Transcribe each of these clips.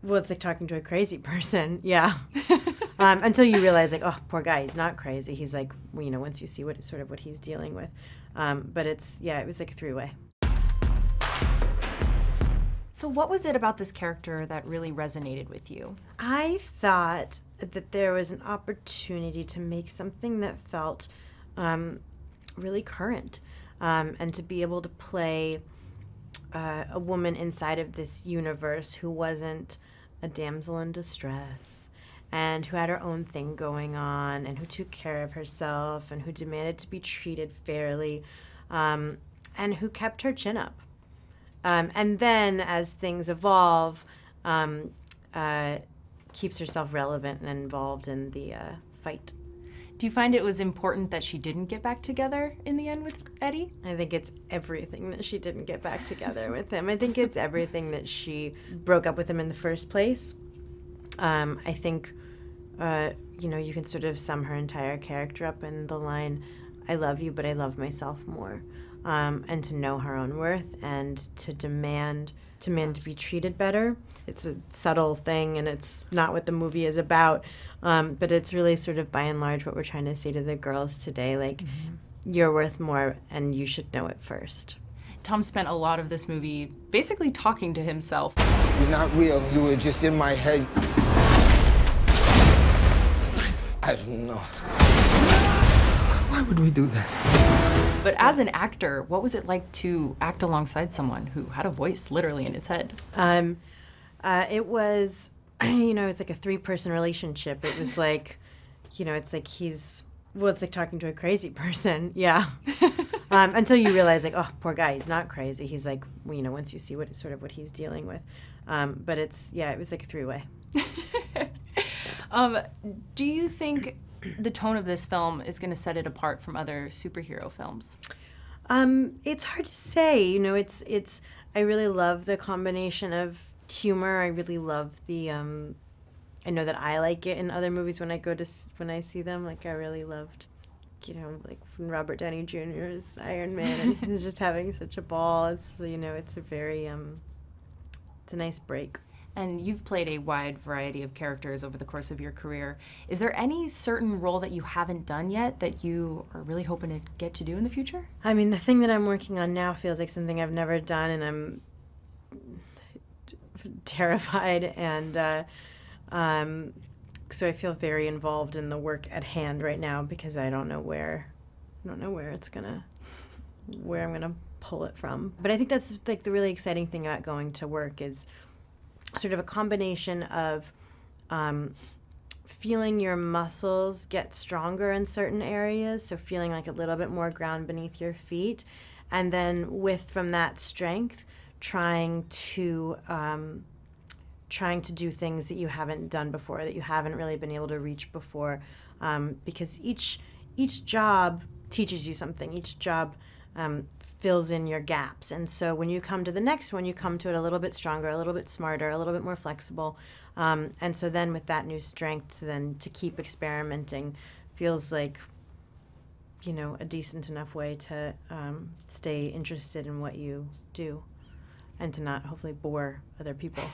Well, it's like talking to a crazy person, yeah. Until you realize, like, oh, poor guy, he's not crazy. He's like, well, you know, once you see what he's dealing with. But it was like a three-way. So what was it about this character that really resonated with you? I thought that there was an opportunity to make something that felt really current, and to be able to play a woman inside of this universe who wasn't a damsel in distress, and who had her own thing going on, and who took care of herself, and who demanded to be treated fairly, and who kept her chin up. And then, as things evolve, keeps herself relevant and involved in the fight. Do you find it was important that she didn't get back together in the end with Eddie? I think it's everything that she didn't get back together with him. I think it's everything that she broke up with him in the first place. I think, you know, you can sort of sum her entire character up in the line, I love you, but I love myself more. And to know her own worth and to demand to be treated better. It's a subtle thing, and it's not what the movie is about, but it's really sort of by and large what we're trying to say to the girls today, like, you're worth more and you should know it first. Tom spent a lot of this movie basically talking to himself. You're not real, you were just in my head. I don't know. Why would we do that? But as an actor, what was it like to act alongside someone who had a voice literally in his head? It was, you know, it was like a three-person relationship. It was like, you know, it's like it's like talking to a crazy person, yeah. Until you realize, like, oh, poor guy, he's not crazy. He's like, well, you know, once you see what he's dealing with. But it was like a three-way. Do you think the tone of this film is going to set it apart from other superhero films? It's hard to say. You know, I really love the combination of humor. I really love the, I know that I like it in other movies when I see them. Like, I really loved, you know, like when Robert Downey Jr. is Iron Man and he's just having such a ball. It's, you know, it's a very, it's a nice break. And you've played a wide variety of characters over the course of your career. Is there any certain role that you haven't done yet that you are really hoping to get to do in the future? I mean, the thing that I'm working on now feels like something I've never done, and I'm terrified, and so I feel very involved in the work at hand right now because I don't know where I'm gonna pull it from. But I think that's like the really exciting thing about going to work is sort of a combination of feeling your muscles get stronger in certain areas, so feeling like a little bit more ground beneath your feet, and then from that strength, trying to do things that you haven't done before, that you haven't really been able to reach before, because each job teaches you something. Each job fills in your gaps, and so when you come to the next one, you come to it a little bit stronger, a little bit smarter, a little bit more flexible, and so then with that new strength, then to keep experimenting feels like, you know, a decent enough way to stay interested in what you do and to not hopefully bore other people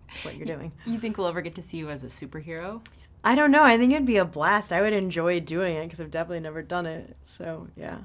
with what you're doing. You think we'll ever get to see you as a superhero? I don't know. I think it'd be a blast. I would enjoy doing it because I've definitely never done it, so yeah.